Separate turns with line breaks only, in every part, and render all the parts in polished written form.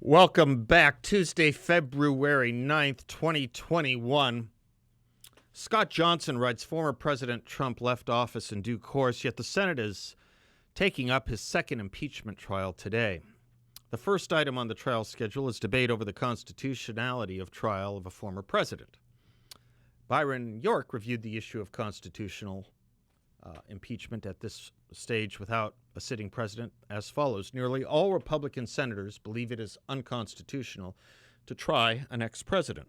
Welcome back. Tuesday, February 9th, 2021. Scott Johnson writes, former President Trump left office in due course, yet the Senate is taking up his second impeachment trial today. The first item on the trial schedule is debate over the constitutionality of trial of a former president. Byron York reviewed the issue of constitutional impeachment at this stage without a sitting president as follows. Nearly all Republican senators believe it is unconstitutional to try an ex-president.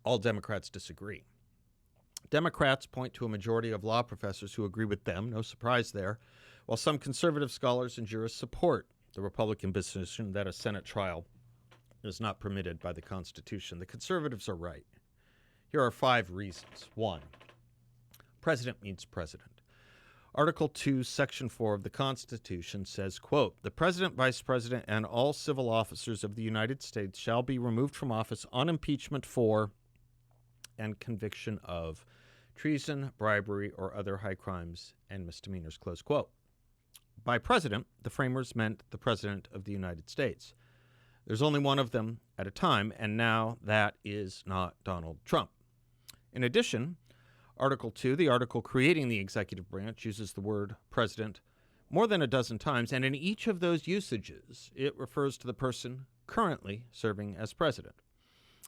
All Democrats disagree. Democrats point to a majority of law professors who agree with them, no surprise there, while some conservative scholars and jurists support the Republican position that a Senate trial is not permitted by the Constitution. The conservatives are right. Here are 5 reasons. 1. President means president. Article 2, Section 4 of the Constitution says, quote, "The President, Vice President, and all civil officers of the United States shall be removed from office on impeachment for and conviction of treason, bribery, or other high crimes and misdemeanors," close quote. By president, the framers meant the President of the United States. There's only one of them at a time, and now that is not Donald Trump. In addition, Article 2, the article creating the executive branch, uses the word president more than a dozen times, and in each of those usages, it refers to the person currently serving as president.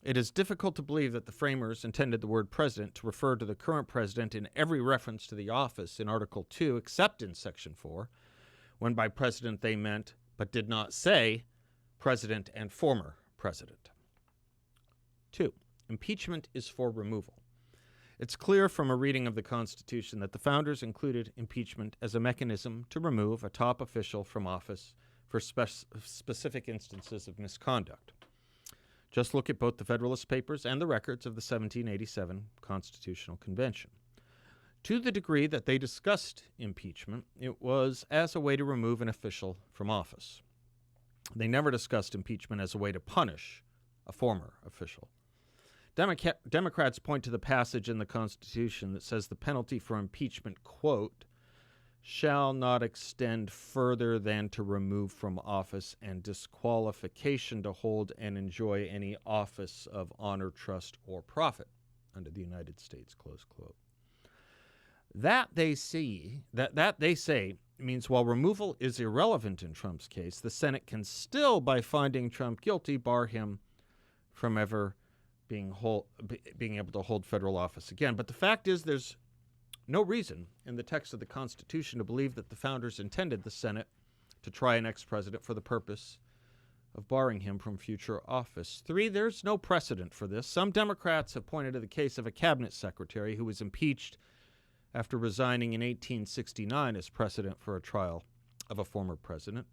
It is difficult to believe that the framers intended the word president to refer to the current president in every reference to the office in Article 2, except in Section 4, when by president they meant, but did not say, president and former president. 2. Impeachment is for removal. It's clear from a reading of the Constitution that the founders included impeachment as a mechanism to remove a top official from office for specific instances of misconduct. Just look at both the Federalist Papers and the records of the 1787 Constitutional Convention. To the degree that they discussed impeachment, it was as a way to remove an official from office. They never discussed impeachment as a way to punish a former official. Democrats point to the passage in the Constitution that says the penalty for impeachment, quote, shall not extend further than to remove from office and disqualification to hold and enjoy any office of honor, trust, or profit under the United States, close quote. That they say means while removal is irrelevant in Trump's case, the Senate can still, by finding Trump guilty, bar him from ever being able to hold federal office again. But the fact is there's no reason in the text of the Constitution to believe that the founders intended the Senate to try an ex-president for the purpose of barring him from future office. 3, there's no precedent for this. Some Democrats have pointed to the case of a cabinet secretary who was impeached after resigning in 1869 as precedent for a trial of a former president.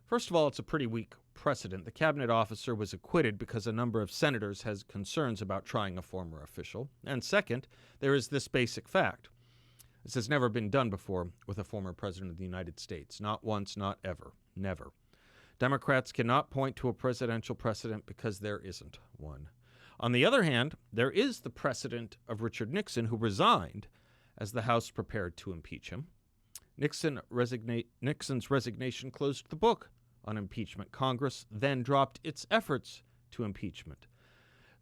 First of all, it's a pretty weak precedent. The cabinet officer was acquitted because a number of senators has concerns about trying a former official. And second, there is this basic fact. This has never been done before with a former president of the United States. Not once, not ever. Never. Democrats cannot point to a presidential precedent because there isn't one. On the other hand, there is the precedent of Richard Nixon, who resigned as the House prepared to impeach him. Nixon's resignation closed the book on impeachment. Congress then dropped its efforts to impeachment.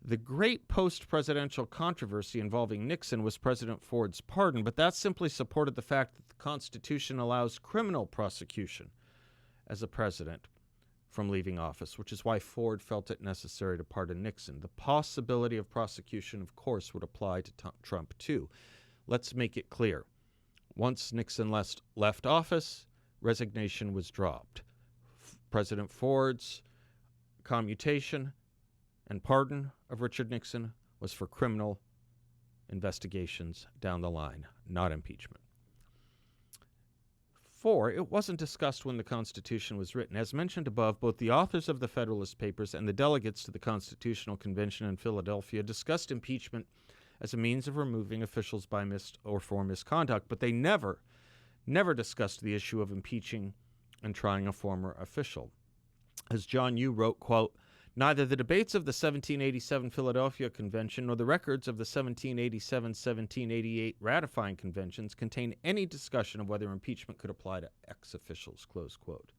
The great post-presidential controversy involving Nixon was President Ford's pardon, but that simply supported the fact that the Constitution allows criminal prosecution as a president from leaving office, which is why Ford felt it necessary to pardon Nixon. The possibility of prosecution, of course, would apply to Trump, too. Let's make it clear. Once Nixon left office, resignation was dropped. President Ford's commutation and pardon of Richard Nixon was for criminal investigations down the line, not impeachment. 4, it wasn't discussed when the Constitution was written. As mentioned above, both the authors of the Federalist Papers and the delegates to the Constitutional Convention in Philadelphia discussed impeachment as a means of removing officials by or for misconduct, but they never discussed the issue of impeaching and trying a former official. As John Yoo wrote, quote, neither the debates of the 1787 Philadelphia Convention nor the records of the 1787-1788 ratifying conventions contain any discussion of whether impeachment could apply to ex-officials, close quote,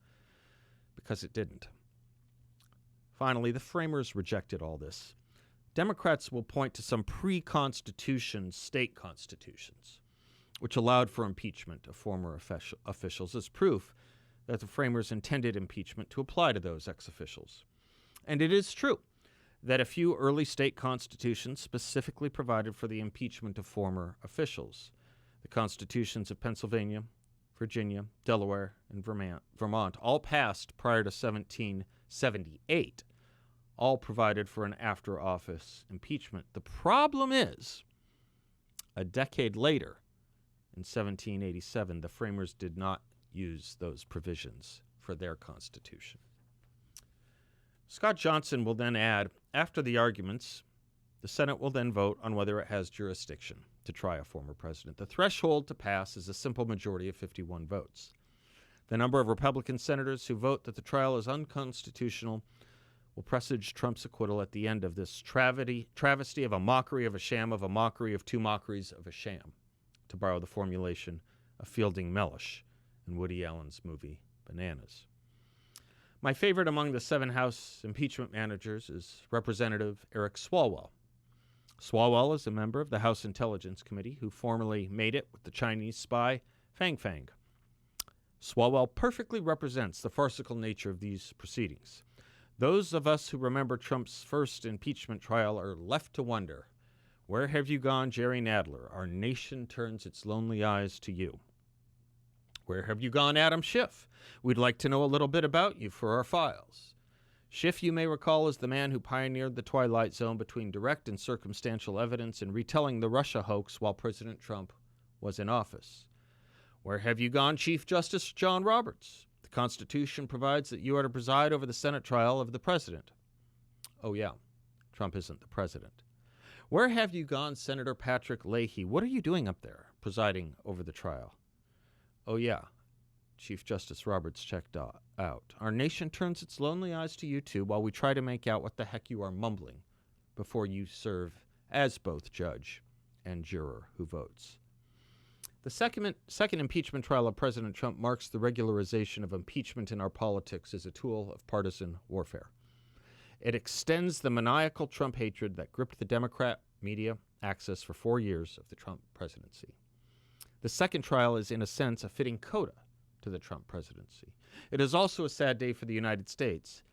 because it didn't. Finally, the framers rejected all this. Democrats will point to some pre-Constitution state constitutions, which allowed for impeachment of former officials as proof that the framers intended impeachment to apply to those ex-officials. And it is true that a few early state constitutions specifically provided for the impeachment of former officials. The constitutions of Pennsylvania, Virginia, Delaware, and Vermont, all passed prior to 1778, all provided for an after-office impeachment. The problem is, a decade later, in 1787, the framers did not use those provisions for their constitution. Scott Johnson will then add, after the arguments, the Senate will then vote on whether it has jurisdiction to try a former president. The threshold to pass is a simple majority of 51 votes. The number of Republican senators who vote that the trial is unconstitutional will presage Trump's acquittal at the end of this travesty of a mockery of a sham of a mockery of two mockeries of a sham, to borrow the formulation of Fielding Mellish in Woody Allen's movie Bananas. My favorite among the 7 House impeachment managers is Representative Eric Swalwell. Swalwell is a member of the House Intelligence Committee who formerly made it with the Chinese spy Fang Fang. Swalwell perfectly represents the farcical nature of these proceedings. Those of us who remember Trump's first impeachment trial are left to wonder, where have you gone, Jerry Nadler? Our nation turns its lonely eyes to you. Where have you gone, Adam Schiff? We'd like to know a little bit about you for our files. Schiff, you may recall, is the man who pioneered the twilight zone between direct and circumstantial evidence in retelling the Russia hoax while President Trump was in office. Where have you gone, Chief Justice John Roberts? The Constitution provides that you are to preside over the Senate trial of the president. Oh yeah, Trump isn't the president. Where have you gone, Senator Patrick Leahy? What are you doing up there, presiding over the trial? Oh yeah, Chief Justice Roberts checked out. Our nation turns its lonely eyes to you too while we try to make out what the heck you are mumbling before you serve as both judge and juror who votes. The second impeachment trial of President Trump marks the regularization of impeachment in our politics as a tool of partisan warfare. It extends the maniacal Trump hatred that gripped the Democrat media access for 4 years of the Trump presidency. The second trial is, in a sense, a fitting coda to the Trump presidency. It is also a sad day for the United States.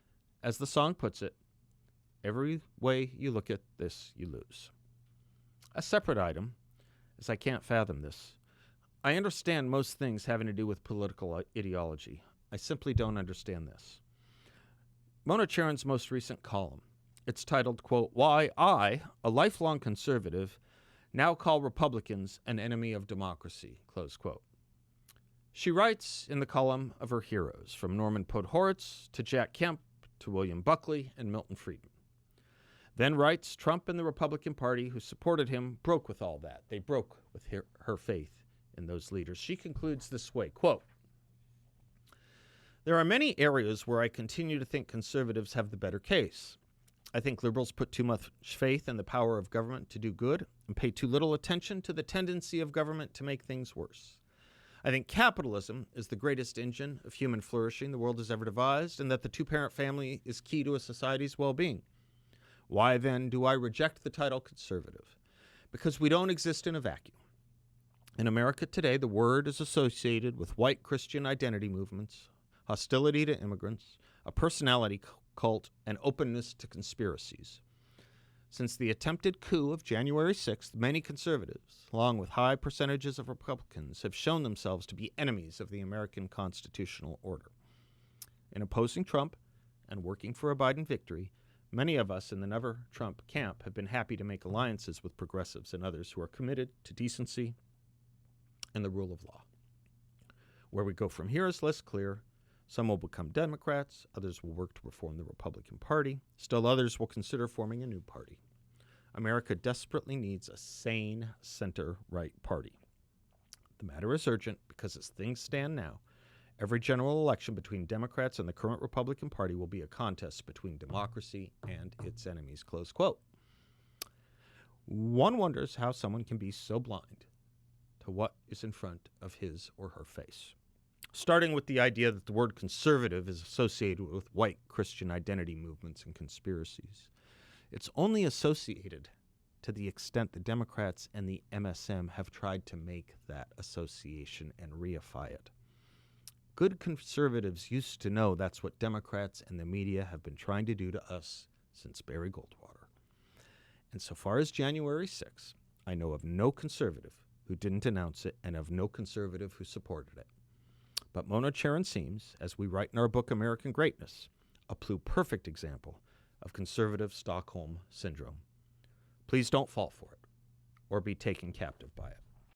As the song puts it, every way you look at this, you lose. A separate item, as I can't fathom this. I understand most things having to do with political ideology. I simply don't understand this. Mona Charon's most recent column. It's titled, quote, "Why I, a lifelong conservative, now call Republicans an enemy of democracy," close quote. She writes in the column of her heroes, from Norman Podhoretz to Jack Kemp to William Buckley and Milton Friedman. Then writes, Trump and the Republican Party who supported him broke with all that. They broke with her faith in those leaders. She concludes this way, quote, "There are many areas where I continue to think conservatives have the better case. I think liberals put too much faith in the power of government to do good and pay too little attention to the tendency of government to make things worse. I think capitalism is the greatest engine of human flourishing the world has ever devised, and that the two-parent family is key to a society's well-being. Why, then, do I reject the title conservative? Because we don't exist in a vacuum. In America today, the word is associated with white Christian identity movements, hostility to immigrants, a personality cult, and openness to conspiracies. Since the attempted coup of January 6th, many conservatives, along with high percentages of Republicans, have shown themselves to be enemies of the American constitutional order. In opposing Trump and working for a Biden victory, many of us in the never-Trump camp have been happy to make alliances with progressives and others who are committed to decency and the rule of law. Where we go from here is less clear. Some will become Democrats, others will work to reform the Republican Party, still others will consider forming a new party. America desperately needs a sane center-right party. The matter is urgent because as things stand now, every general election between Democrats and the current Republican Party will be a contest between democracy and its enemies," close quote. One wonders how someone can be so blind to what is in front of his or her face. starting with the idea that the word conservative is associated with white Christian identity movements and conspiracies. It's only associated to the extent the Democrats and the MSM have tried to make that association and reify it. Good conservatives used to know that's what Democrats and the media have been trying to do to us since Barry Goldwater. And so far as January 6th, I know of no conservative who didn't announce it and of no conservative who supported it. But Mona Charen seems, as we write in our book American Greatness, a pluperfect example of conservative Stockholm Syndrome. Please don't fall for it or be taken captive by it.